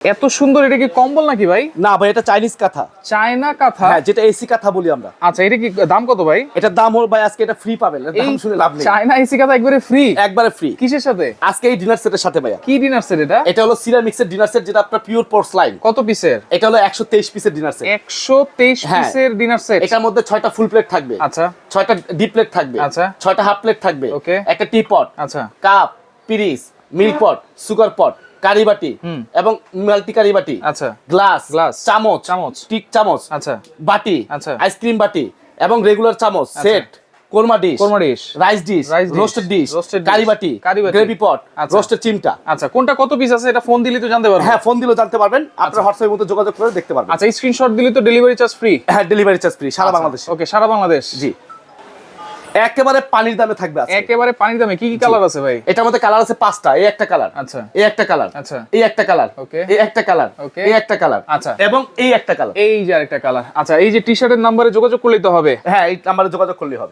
এত সুন্দর, এটা কি কম্বল নাকি ভাই? না ভাই, এটা চাইনিজ কাঁথা। চায়না কাঁথা? হ্যাঁ, যেটা এসি কাঁথা বলি আমরা। আচ্ছা, এটা কি দাম কত ভাই? এটার দাম হল ভাই, আজকে এটা ফ্রি পাবেন, এর দাম শুনে লাভ নেই। চায়না এসি কাঁথা একবারে ফ্রি? একবারে ফ্রি। কিসের সাথে? আজকে এই ডিনার সেটের সাথে ভাইয়া। কি ডিনার সেট এটা? এটা হলো সিরামিক্সের ডিনার সেট, যেটা আপনার পিওর পোর্সলাইন। কত পিসের? এটা হলো 123 পিসের ডিনার সেট। 123 হ্যাঁ। পিসের ডিনার সেট। এটার মধ্যে 6টা ফুল প্লেট থাকবে, আচ্ছা 6টা ডিপ প্লেট থাকবে, আচ্ছা। 6টা হাফ প্লেট থাকবে, ওকে। একটা টি পট, আচ্ছা কাপ, পিরিস, milk pot, sugar pot, curry বাটি এবং মাল্টি কারি বাটি, আচ্ছা। গ্লাস, গ্লাস, চামচ, চামচ, টিক চামচ, আচ্ছা বাটি, আচ্ছা। আইসক্রিম বাটি এবং রেগুলার চামচ set, korma dish, rice dish, roasted dish, curry বাটি, গ্রেভি পট, রোস্টেড চিমটা। আচ্ছা, কোনটা কত পিস আছে এটা ফোন দিলে তো জানতে পারবেন? হ্যাঁ, ফোন দিলেও জানতে পারবেন, আপনার হোয়াটসঅ্যাপের মধ্যে যোগাযোগ করে দেখতে পারবেন। আচ্ছা, স্ক্রিনশট দিলে তো ডেলিভারি চার্জ ফ্রি? হ্যাঁ, ডেলিভারি চার্জ ফ্রি সারা বাংলাদেশে। ওকে, সারা বাংলাদেশ। জি, একেবারে পানির দামে থাকবে আজকে। একেবারে পানির দামে। কি কি কালার আছে ভাই? এটার মধ্যে কালার আছে 5টা। এই একটা কালার, আচ্ছা এই একটা কালার, আচ্ছা, এই একটা কালার, ওকে, এই একটা কালার, ওকে, এই একটা কালার, আচ্ছা, এবং এই একটা কালার। এই যে আরেকটা কালার। আচ্ছা, এই যে টি-শার্টের নম্বরে যোগাযোগ করলেই তো হবে? হ্যাঁ, এই নাম্বারে যোগাযোগ করলেই হবে।